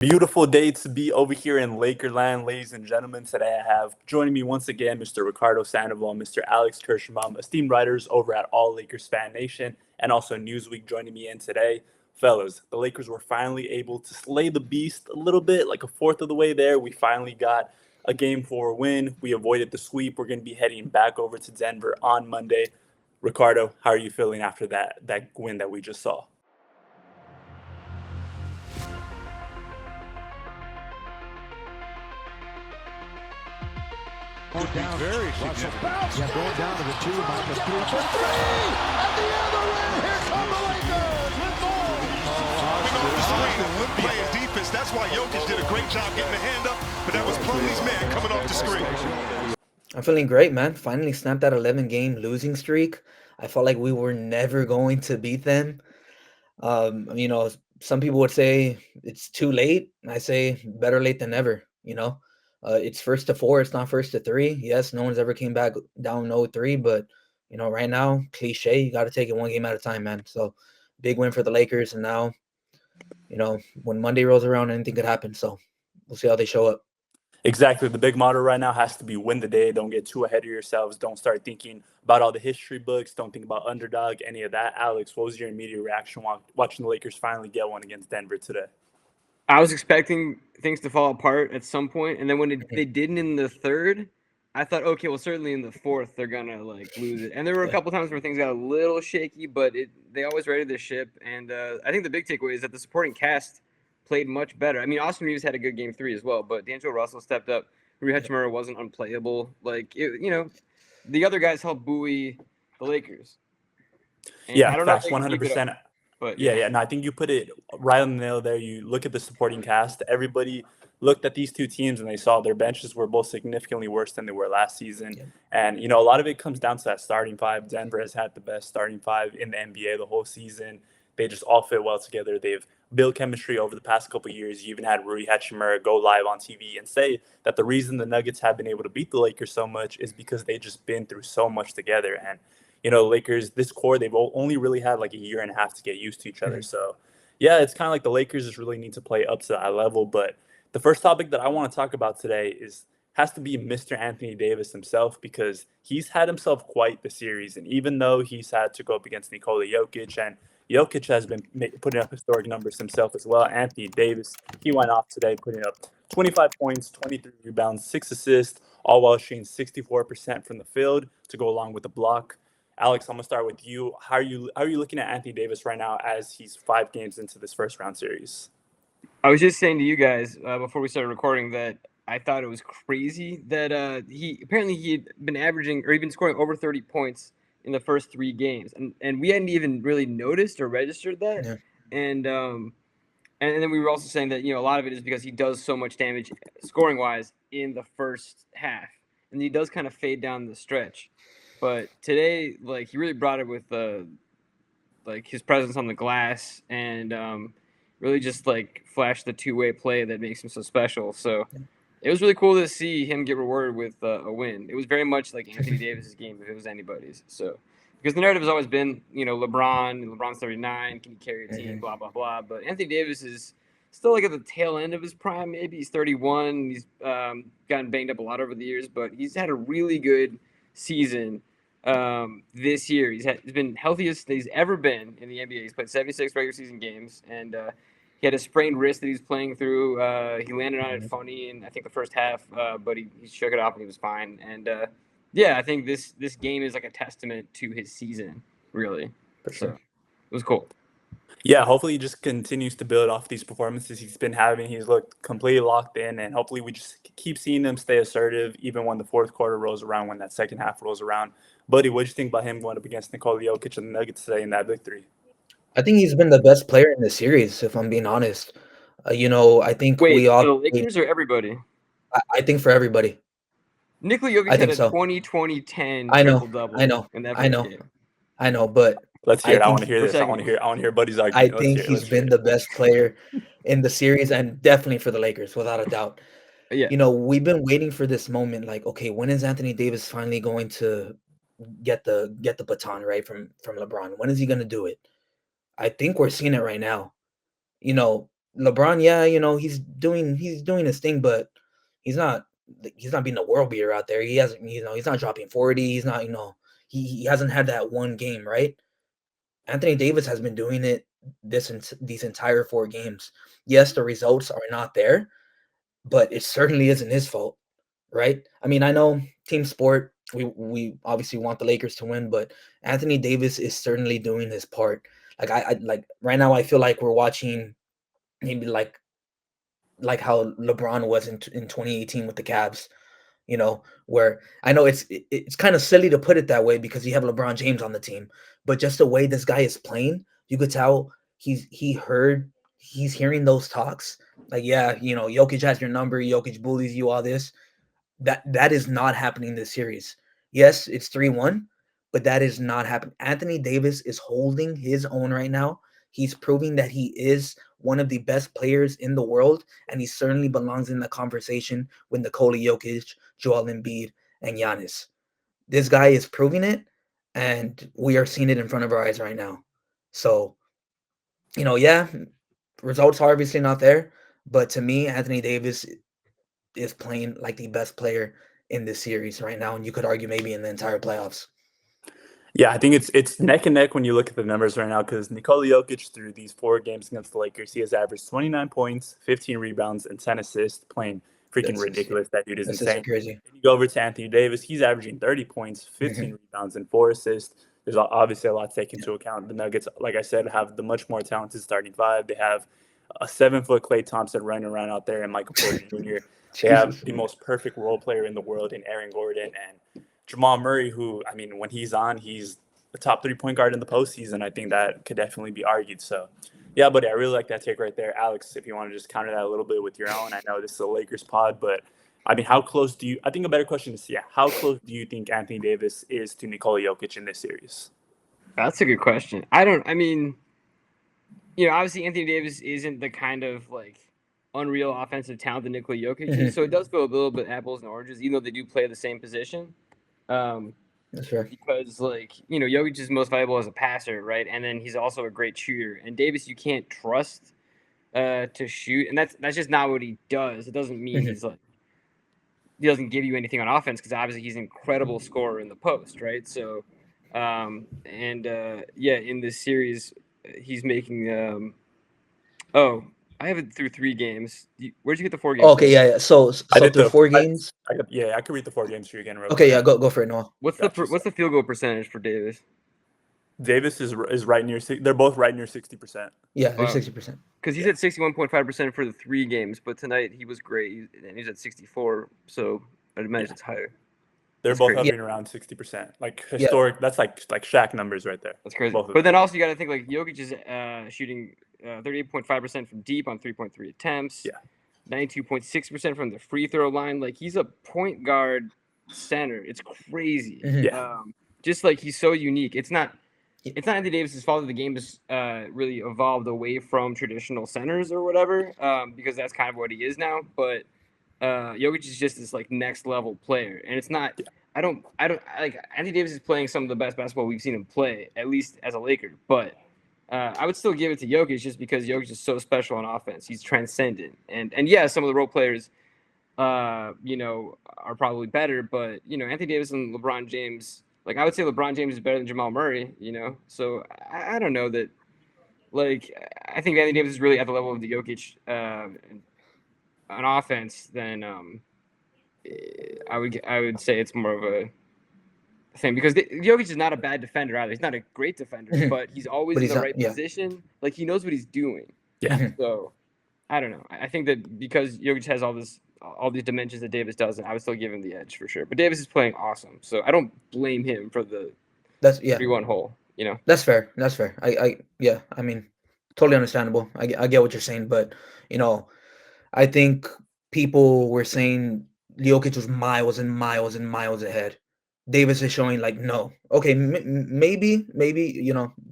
Beautiful day to be over here in Lakerland, ladies and gentlemen. Today I have joining me once again Mr. Ricardo Sandoval, Mr. Alex Kirschbaum, esteemed writers over at All Lakers Fan Nation, and also Newsweek joining me in today. Fellas, the Lakers were finally able to slay the beast a little bit, like a fourth of the way there. We finally got a game four win. We avoided the sweep. We're going to be heading back over to Denver on Monday. Ricardo, how are you feeling after that win that we just saw? Could be very significant. Yeah, going down to the two, minus three for three! At the other end, here come the Lakers with more! Coming off the screen, playing defense. That's why Jokic did a great job getting the hand up, but that was Plumlee's man coming off the screen. I'm feeling great, man. Finally snapped that 11-game losing streak. I felt like we were never going to beat them. You know, some people would say it's too late. I say better late than never, you know. It's first to four, it's not first to three. Yes, no one's ever came back down 0-3, but you know, right now, cliche, you got to take it one game at a time, man. So, big win for the Lakers, and now, you know, when Monday rolls around, anything could happen. So, we'll see how they show up. Exactly. The big motto right now has to be win the day. Don't get too ahead of yourselves. Don't start thinking about all the history books. Don't think about underdog, any of that. Alex, what was your immediate reaction watching the Lakers finally get one against Denver today? I was expecting things to fall apart at some point, and then when they didn't in the third, I thought, okay, well, certainly in the fourth they're gonna like lose it. And there were a couple times where things got a little shaky, but they always righted the ship. And I think the big takeaway is that the supporting cast played much better. I mean, Austin Reeves had a good game 3 as well, but D'Angelo Russell stepped up. Rui Hachimura wasn't unplayable. Like the other guys helped buoy the Lakers. And Yeah, I don't facts, know if they can keep it 100%. up, but Yeah. No, I think you put it right on the nail there. You look at the supporting cast. Everybody looked at these two teams and they saw their benches were both significantly worse than they were last season. Yeah. And, a lot of it comes down to that starting five. Denver has had the best starting five in the NBA the whole season. They just all fit well together. They've built chemistry over the past couple of years. You even had Rui Hachimura go live on TV and say that the reason the Nuggets have been able to beat the Lakers so much is because they've just been through so much together. And Lakers, this core, they've only really had like a year and a half to get used to each other. So, yeah, it's kind of like the Lakers just really need to play up to that level. But the first topic that I want to talk about today has to be Mr. Anthony Davis himself, because he's had himself quite the series. And even though he's had to go up against Nikola Jokic, and Jokic has been putting up historic numbers himself as well, Anthony Davis, he went off today putting up 25 points, 23 rebounds, 6 assists, all while shooting 64% from the field to go along with the block. Alex, I'm gonna start with you. How are you looking at Anthony Davis right now as he's 5 games into this first round series? I was just saying to you guys before we started recording that I thought it was crazy that he'd been averaging or he'd been scoring over 30 points in the first 3 games, and we hadn't even really noticed or registered that. Yeah. And then we were also saying that a lot of it is because he does so much damage scoring wise in the first half, and he does kind of fade down the stretch. But today, like, he really brought it with like his presence on the glass and really just like flashed the two-way play that makes him so special. So it was really cool to see him get rewarded with a win. It was very much like Anthony Davis's game if it was anybody's. So because the narrative has always been, LeBron's 39, can he carry a team, blah, blah, blah. But Anthony Davis is still like at the tail end of his prime. Maybe he's 31. He's gotten banged up a lot over the years, but he's had a really good season this year. He's been healthiest he's ever been in the NBA. He's played 76 regular season games, and he had a sprained wrist that he's playing through. He landed on it funny in I think the first half, but he shook it off and he was fine. And yeah, I think this game is like a testament to his season, really. For sure. So it was cool. Yeah, hopefully he just continues to build off these performances he's been having. He's looked completely locked in, and hopefully we just keep seeing him stay assertive even when the fourth quarter rolls around, when that second half rolls around. Buddy, what do you think about him going up against Nikola Jokic and the Nuggets today in that victory? I think he's been the best player in the series, if I'm being honest. I think Wait, we for all. the Lakers or everybody? I think for everybody. Nikola Jokic I had think a so. 20-20-10 I know. triple-double I know. in that I first know. game. I know. But Let's hear I it. I want to think hear For this. I second want to hear. I want to hear Buddy's I argument. Let's think hear it. he's Let's hear been it. the best player in the series, and definitely for the Lakers, without a doubt. Yeah. We've been waiting for this moment. Like, okay, when is Anthony Davis finally going to get the baton right from LeBron? When is he going to do it? I think we're seeing it right now. LeBron, yeah, he's doing his thing, but he's not being a world beater out there. He hasn't, he's not dropping 40. He's not, he hasn't had that one game, right? Anthony Davis has been doing it these entire 4 games. Yes, the results are not there, but it certainly isn't his fault, right? I mean, I know team sport, we obviously want the Lakers to win, but Anthony Davis is certainly doing his part. Like I like right now, I feel like we're watching maybe like how LeBron was in 2018 with the Cavs, where I know it's kind of silly to put it that way because you have LeBron James on the team, but just the way this guy is playing, you could tell he's hearing those talks. Like, yeah, Jokic has your number, Jokic bullies you, all this. That is not happening this series. Yes, it's 3-1, but that is not happening. Anthony Davis is holding his own right now. He's proving that he is one of the best players in the world, and he certainly belongs in the conversation with Nikola Jokic, Joel Embiid, and Giannis. This guy is proving it, and we are seeing it in front of our eyes right now. So, yeah, results are obviously not there, but to me, Anthony Davis is playing like the best player in this series right now, and you could argue maybe in the entire playoffs. Yeah, I think it's neck and neck when you look at the numbers right now because Nikola Jokic through these 4 games against the Lakers, he has averaged 29 points, 15 rebounds, and 10 assists, playing freaking That's just, yeah, ridiculous. That dude is that's just insane. crazy. Then you go over to Anthony Davis, he's averaging 30 points, 15 rebounds, and 4 assists. There's obviously a lot to take into account. The Nuggets, like I said, have the much more talented starting 5. They have a 7-foot Klay Thompson running around out there and Michael Porter Jr. They have Jesus. the most perfect role player in the world in Aaron Gordon and Jamal Murray, who, I mean, when he's on, he's the top 3-point guard in the postseason. I think that could definitely be argued. So, yeah, buddy, I really like that take right there. Alex, if you want to just counter that a little bit with your own, I know this is a Lakers pod, but I mean, how close do you, I think a better question is, yeah, how close do you think Anthony Davis is to Nikola Jokic in this series? That's a good question. I mean, obviously Anthony Davis isn't the kind of unreal offensive talent that Nikola Jokic is, so it does go a little bit apples and oranges, even though they do play the same position. That's fair. Because Jokic is most valuable as a passer, right? And then he's also a great shooter. And Davis, you can't trust to shoot, and that's just not what he does. It doesn't mean he doesn't give you anything on offense because obviously he's an incredible scorer in the post, right? So, in this series, he's making. I have it through 3 games. Where'd you get the 4 games? Okay, yeah. So I did through the 4 games. I could read the 4 games for you again real Okay, quick. yeah. Go for it, Noah. What's Gotcha. what's the field goal percentage for Davis? Davis is right near. They're both right near 60%. Yeah, they're Wow. 60%. Because he's at 61.5% for the 3 games, but tonight he was great, and he's at 64. So I'd imagine it's higher. They're That's both crazy. hovering around 60%. Like historic, that's like Shaq numbers right there. That's crazy. Both of But then them. also you got to think Jokic is shooting 38.5% from deep on 3.3 attempts. Yeah. 92.6% from the free throw line. Like he's a point guard center. It's crazy. Yeah. Just he's so unique. It's not Anthony Davis's fault that the game has really evolved away from traditional centers or whatever, because that's kind of what he is now. But Jokic is just this next level player, and it's not. Yeah. I don't like Anthony Davis is playing some of the best basketball we've seen him play, at least as a Laker. But I would still give it to Jokic just because Jokic is so special on offense. He's transcendent, and yeah, some of the role players, are probably better. But Anthony Davis and LeBron James. I would say LeBron James is better than Jamal Murray, So I don't know that. I think Anthony Davis is really at the level of the Jokic on offense. Then I would say it's more of a thing because Jokic is not a bad defender either. He's not a great defender, but he's always in the right position. He knows what he's doing. Yeah. So I don't know. I think that because Jokic has all these dimensions that Davis doesn't, I would still give him the edge for sure. But Davis is playing awesome, so I don't blame him for the 3-1 hole. That's fair. That's fair. I mean, totally understandable. I get what you're saying, but I think people were saying Jokic was miles and miles and miles ahead. Davis is showing no. Okay, maybe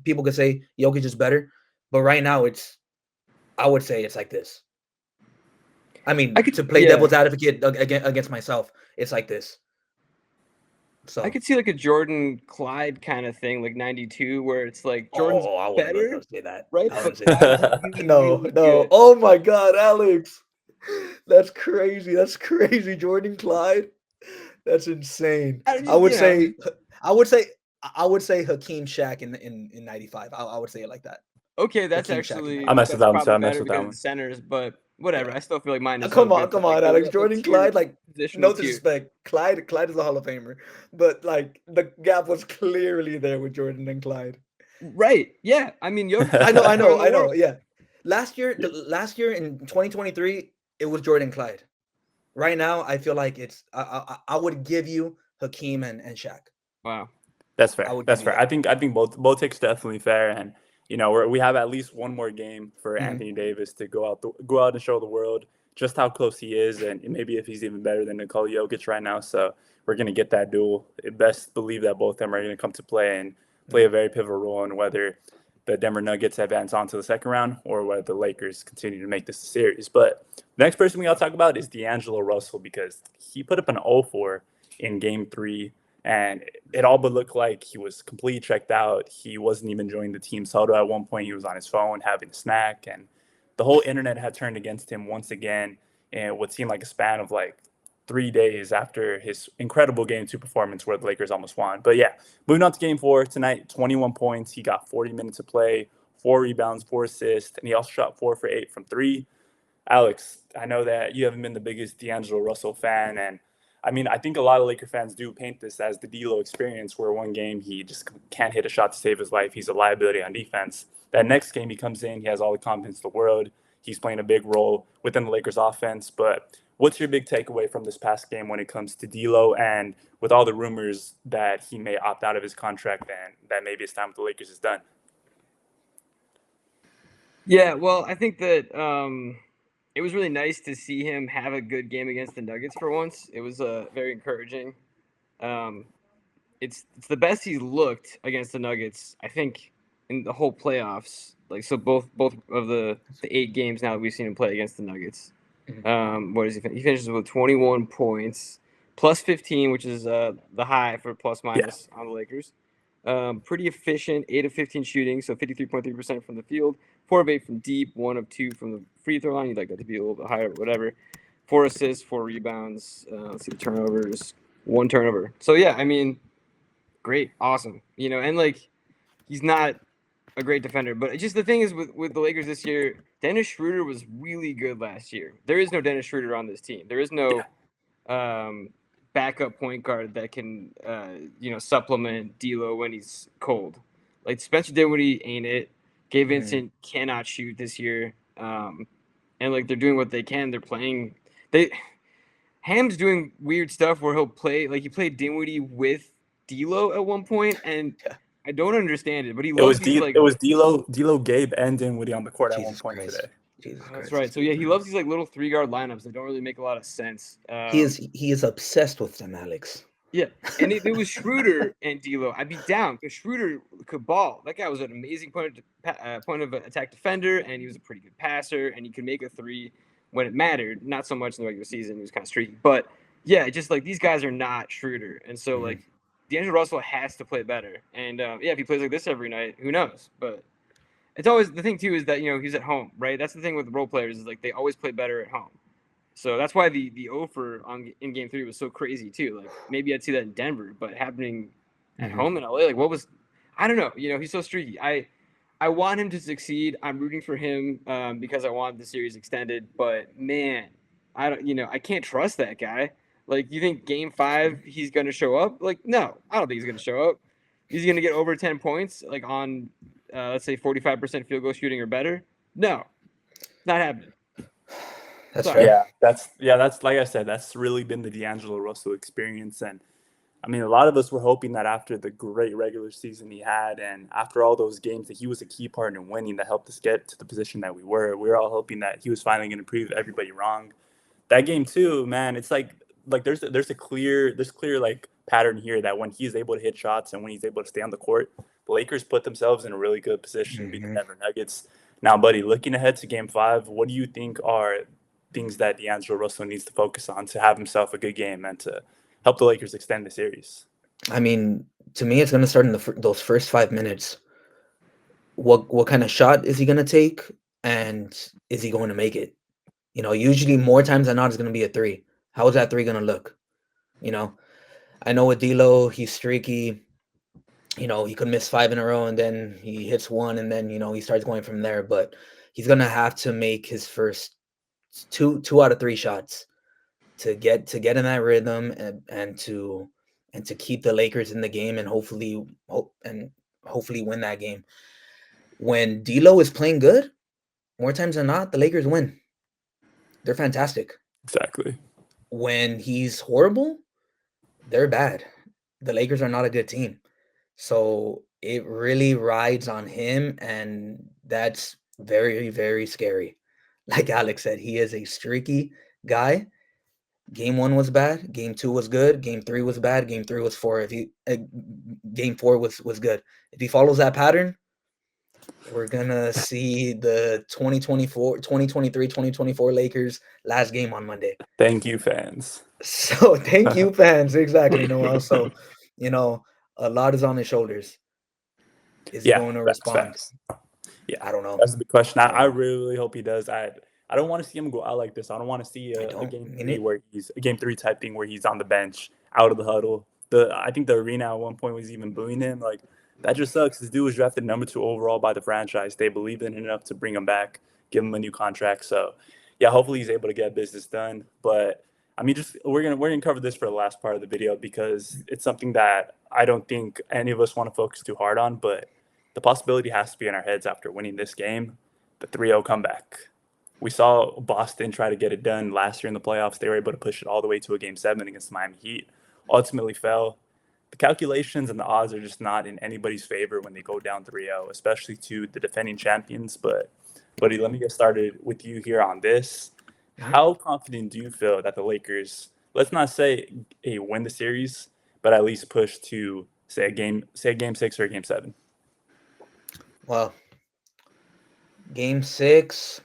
people could say Jokic is better, but right now I would say it's like this. I mean, to play devil's advocate against myself, it's like this. So I could see like a Jordan Clyde kind of thing, like '92, where it's like Jordan's I wouldn't better, say that. right? I But wouldn't say Clyde's that. really, No, really no. good. Oh my God, Alex. That's crazy. That's crazy. Jordan Clyde. That's insane. I I just, would you know, say, I would say, I would say Hakeem Shaq in '95. I would say it like that. okay, that's Hakeem Shaq in I actually mess with '95. that's that one too. probably I mess better with that because of the one. centers, but whatever. Yeah. I still feel like mine is so Come on, good come that like on, the Alex. upper Jordan tier Clyde, like, no positional tier. disrespect. Clyde is a Hall of Famer, but like the gap was clearly there with Jordan and Clyde. Right. Yeah. I mean, Jokic is the I know, best I player in know, the I know. world. Yeah, last year in 2023, it was Jordan Clyde. Right now, I feel like it's I would give you Hakeem and Shaq. Wow. That's I fair. would give That's you fair. that. I think both takes definitely fair, and we have at least one more game for Mhm. Anthony Davis to go out and show the world just how close he is, and maybe if he's even better than Nikola Jokic right now. So we're gonna get that duel. Best believe that both of them are gonna come to play and play a very pivotal role in whether the Denver Nuggets advance on to the second round or whether the Lakers continue to make this a series. But the next person we gotta talk about is D'Angelo Russell because he put up an 0-4 in Game 3. And it all but looked like he was completely checked out. He wasn't even joining the team's huddle at one point. He was on his phone having a snack, and the whole internet had turned against him once again in what seemed like a span of like 3 days after his incredible Game 2 performance where the Lakers almost won. But yeah, moving on to Game 4 tonight, 21 points. He got 40 minutes of play, 4 rebounds, 4 assists, and he also shot 4 for 8 from 3. Alex, I know that you haven't been the biggest D'Angelo Russell fan, and I mean, I think a lot of Laker fans do paint this as the D'Lo experience, where one game he just can't hit a shot to save his life. He's a liability on defense. That next game he comes in, he has all the confidence in the world. He's playing a big role within the Lakers' offense. But what's your big takeaway from this past game when it comes to D'Lo, and with all the rumors that he may opt out of his contract and that maybe his time with the Lakers is done? Yeah. Well, I think that it was really nice to see him have a good game against the Nuggets for once. It was very encouraging. Um, it's the best he's looked against the Nuggets, I think, in the whole playoffs. Like so, both of the 8 games now that we've seen him play against the Nuggets. What is he? He finishes with 21 points, plus 15, which is the high for plus Yeah. minus on the Lakers. Pretty efficient, 8 of 15 shooting, so 53.3% from the field, 4 of 8 from deep, 1 of 2 from the free throw line. You'd like that to be a little bit higher, but whatever. 4 assists, 4 rebounds. Let's see the turnovers, 1 turnover. So yeah, I mean, great, awesome. And like he's not a great defender, but just the thing is with the Lakers this year, Dennis Schroeder was really good last year. There is no Dennis Schroeder on this team. There is no backup point guard that can supplement D'Lo when he's cold. Like Spencer Dinwiddie ain't it. Gabe Vincent cannot shoot this year, and like they're doing what they can. They're playing. Ham's doing weird stuff where he'll play like he played Dinwiddie with D'Lo at one point, and I don't understand it. But he loves these like It was D'Lo, Gabe, and Dinwiddie on the court at one Jesus point Christ. today. Jesus that's Christ. right. So yeah, he loves these like little 3-guard lineups that don't really make a lot of sense. He is obsessed with them, Alex. Yeah, and if it was Schroeder and D'Lo, I'd be down because Schroeder could ball. That guy was an amazing point of attack defender, and he was a pretty good passer, and he could make a 3 when it mattered. Not so much in the regular season; he was kind of streaky. But yeah, just like these guys are not Schroeder, and so like D'Angelo Russell has to play better. And yeah, if he plays like this every night, who knows? But it's always the thing too is that he's at home, right? That's the thing with role players is like they always play better at home. So that's why the offer in Game 3 was so crazy too. Like maybe I'd see that in Denver, but happening at home in LA, like what was? I don't know. He's so streaky. I want him to succeed. I'm rooting for him because I want the series extended. But man, I don't. I can't trust that guy. Like you think Game 5 he's gonna show up? Like no, I don't think he's gonna show up. He's gonna get over 10 points like on let's say 45% field goal shooting or better. No, not happening. That's Sorry. fair. That's like I said, that's really been the D'Angelo Russell experience. And I mean, a lot of us were hoping that after the great regular season he had and after all those games that he was a key part in winning that helped us get to the position that we were. We were all hoping that he was finally going to prove everybody wrong. That Game 2, man, it's like there's clear like pattern here that when he's able to hit shots and when he's able to stay on the court, the Lakers put themselves in a really good position to beat the Denver Nuggets. Now, buddy, looking ahead to Game 5, what do you think are things that D'Angelo Russell needs to focus on to have himself a good game and to help the Lakers extend the series? I mean, to me, it's gonna start in those first 5 minutes. What kind of shot is he gonna take, and is he going to make it? Usually more times than not, it's gonna be a three. How is that three gonna look? You know, I know with D'Lo, he's streaky. He could miss five in a row, and then he hits one, and then he starts going from there. But he's gonna have to make his first two out of three shots to get in that rhythm and to keep the Lakers in the game and hopefully win that game. When D'Lo is playing good, more times than not, the Lakers win. They're fantastic. Exactly. When he's horrible, they're bad. The Lakers are not a good team. So it really rides on him, and that's very, very scary. Like Alex said, he is a streaky guy. Game one was bad. Game two was good. Game three was bad. Game three was four. Game four was good. If he follows that pattern, we're gonna see the 2024 Lakers last game on Monday. Thank you, fans. So thank you, fans. Exactly, Noel. So, you know, a lot is on his shoulders. Is he Yeah, going to facts, respond? facts. Yeah, I don't know. that's the big question. I don't I know. really hope he does. I don't want to see him go out like this. I don't want to see I a don't game mean three it. where he's a game three type thing where he's on the bench, out of the huddle. I think the arena at one point was even booing him. Like that just sucks. This dude was drafted number 2 overall by the franchise. They believed in him enough to bring him back, give him a new contract. So yeah, hopefully he's able to get business done. But I mean, just we're gonna cover this for the last part of the video because it's something that I don't think any of us want to focus too hard on, but the possibility has to be in our heads after winning this game, the 3-0 comeback. We saw Boston try to get it done last year in the playoffs. They were able to push it all the way to a game 7 against the Miami Heat. Ultimately fell. The calculations and the odds are just not in anybody's favor when they go down 3-0, especially to the defending champions. But, buddy, let me get started with you here on this. Mhm. How confident do you feel that the Lakers, let's not say win the series, but at least push to say a game 6 or a game 7? Well, game 6,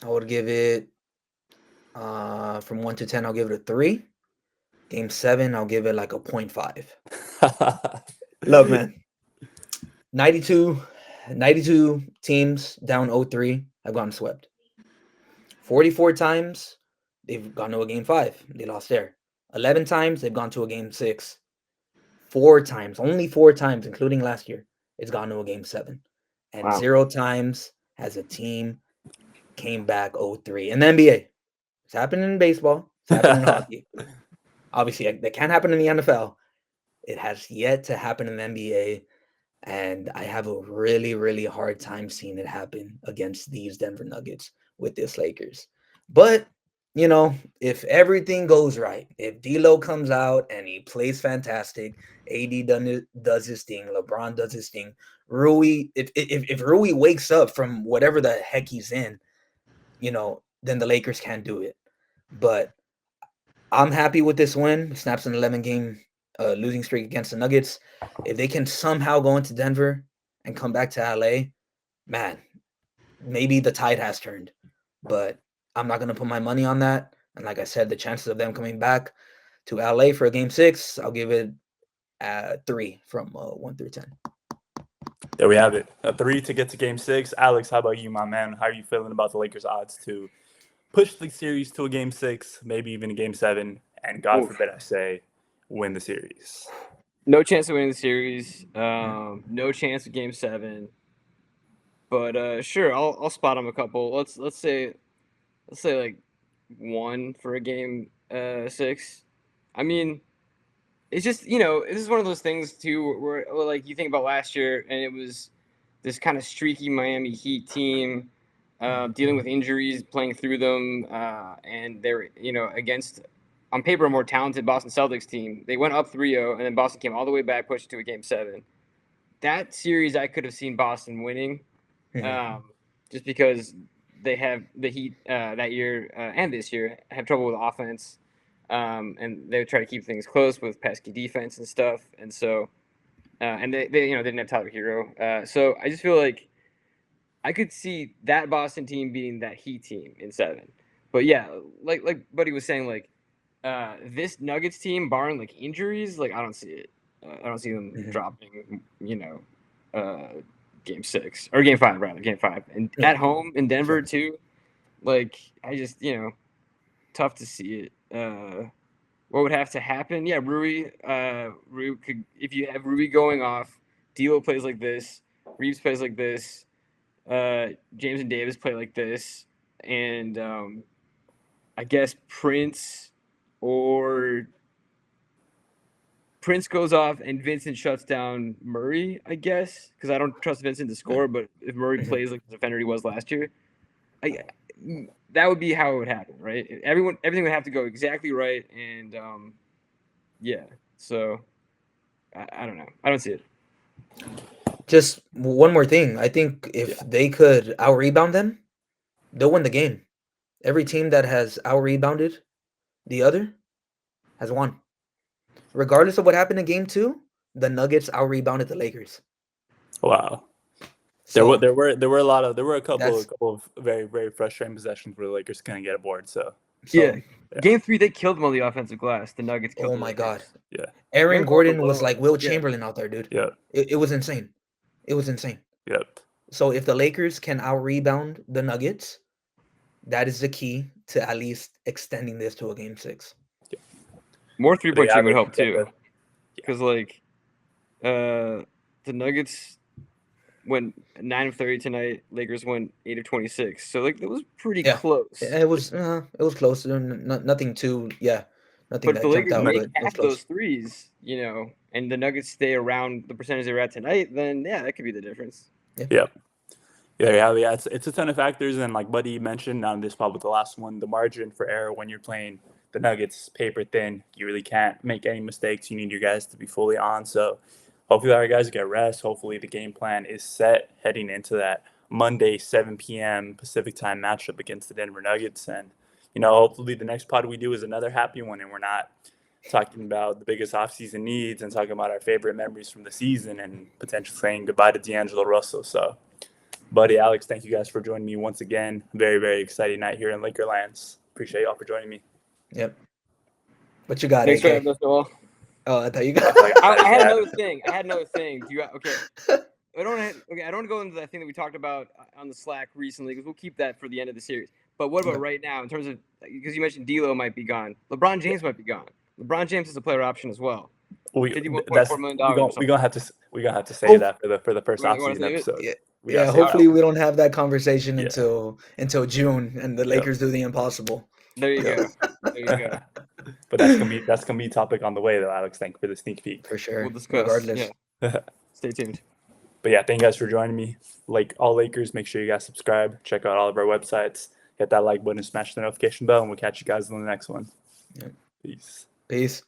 I would give it from 1 to 10. I'll give it a 3. Game 7, I'll give it like a 0.5. Look, man, 92 teams down 0-3 have gotten swept. 44 times they've gone to a game 5. They lost there. 11 times they've gone to a game 6. 4 times, only 4 times, including last year, it's gone to a game 7. And Wow. 0 times has a team came back 0-3. In the NBA, it's happening in baseball. It's happening in hockey. Obviously, that can't happen in the NFL. It has yet to happen in the NBA. And I have a really, really hard time seeing it happen against these Denver Nuggets with this Lakers. But, if everything goes right, if D'Lo comes out and he plays fantastic, AD does his thing, LeBron does his thing, Rui, if Rui wakes up from whatever the heck he's in, then the Lakers can't do it. But I'm happy with this win. Snaps an 11-game losing streak against the Nuggets. If they can somehow go into Denver and come back to LA, man, maybe the tide has turned. But I'm not going to put my money on that. And like I said, the chances of them coming back to LA for a game 6, I'll give it 3 from 1 through 10. There we have it. A 3 to get to game 6. Alex, how about you, my man? How are you feeling about the Lakers' odds to push the series to a game 6, maybe even a game 7, and God forbid I say, win the series? No chance of winning the series. No chance of game 7. But sure, I'll spot him a couple. Let's say like 1 for a game 6. I mean, it's just this is one of those things too where like you think about last year and it was this kind of streaky Miami Heat team dealing with injuries, playing through them, and they're against on paper a more talented Boston Celtics team. They went up 3-0 and then Boston came all the way back, pushed it to a game 7. That series I could have seen Boston winning, just because they have the Heat that year and this year have trouble with offense. And they try to keep things close with pesky defense and stuff. And so, and they didn't have Tyler Hero. So I just feel like I could see that Boston team beating that Heat team in 7. But yeah, like Buddy was saying, like this Nuggets team, barring like injuries, like I don't see it. I don't see them Mhm. dropping, game 6 or game 5 rather, game 5, and Yeah. at home in Denver Sure. too. Like I just tough to see it. What would have to happen? Yeah, Rui. Rui could, if you have Rui going off, D'Lo plays like this, Reeves plays like this, James and Davis play like this, and I guess Prince goes off and Vincent shuts down Murray. I guess because I don't trust Vincent to score, but if Murray Mhm. plays like the defender he was last year, that would be how it would happen, right? Everything would have to go exactly right, and yeah. So I don't know. I don't see it. Just one more thing. I think if Yeah. they could out rebound them, they'll win the game. Every team that has out rebounded the other has won. Regardless of what happened in game 2, the Nuggets out rebounded the Lakers. Wow. So There were a that's couple of very very frustrating possessions where the Lakers couldn't get a board. So Yeah. so Game 3, they killed them on the offensive glass. The Nuggets killed oh the my God. Lakers. yeah, Aaron Aaron Gordon Gordon was alone. like Will Yeah. Chamberlain out there, dude. yeah, It was insane. It was insane. yep. So if the Lakers can out rebound the Nuggets, that is the key to at least extending this to a game 6. More They 3-point shooting have would it. help Yeah, too. Because the Nuggets went 9 of 30 tonight. Lakers went 8 of 26. So like that was pretty Yeah. close. It was close. Nothing too nothing But if the that jumped Lakers out, make but it was half close. those threes, and the Nuggets stay around the percentage they were at tonight, then yeah, that could be the difference. yeah. Yeah. It's a ton of factors, and like Buddy mentioned, this is probably the last one. The margin for error when you're playing the Nuggets paper thin. You really can't make any mistakes. You need your guys to be fully on. So hopefully our guys get rest. Hopefully the game plan is set heading into that Monday 7 p.m. Pacific time matchup against the Denver Nuggets, and hopefully the next pod we do is another happy one, and we're not talking about the biggest offseason needs and talking about our favorite memories from the season and potentially saying goodbye to D'Angelo Russell. So. Buddy, Alex, thank you guys for joining me once again. Very, very exciting night here in Lakerlands. Appreciate y'all for joining me. Yep. What you got, Thanks for AK? having us, Noel. Oh, I thought you got. I had another thing. Do you okay? I don't want to go into that thing that we talked about on the Slack recently because we'll keep that for the end of the series. But what about right now in terms of, because you mentioned D'Lo might be gone, LeBron James might be gone. LeBron James is a player option as well. $51.4 million. We're gonna have to say that for the first You wanna offseason save it? episode. Yeah, hopefully we don't have that conversation Yeah. until June and the Lakers do the impossible. There you go. But that's gonna be a topic on the way though, Alex. Thank you for the sneak peek. For sure. We'll discuss. Regardless. Yeah. Stay tuned. But yeah, thank you guys for joining me. Like all Lakers, make sure you guys subscribe, check out all of our websites, hit that like button, smash the notification bell, and we'll catch you guys in the next one. Yep. Peace. Peace.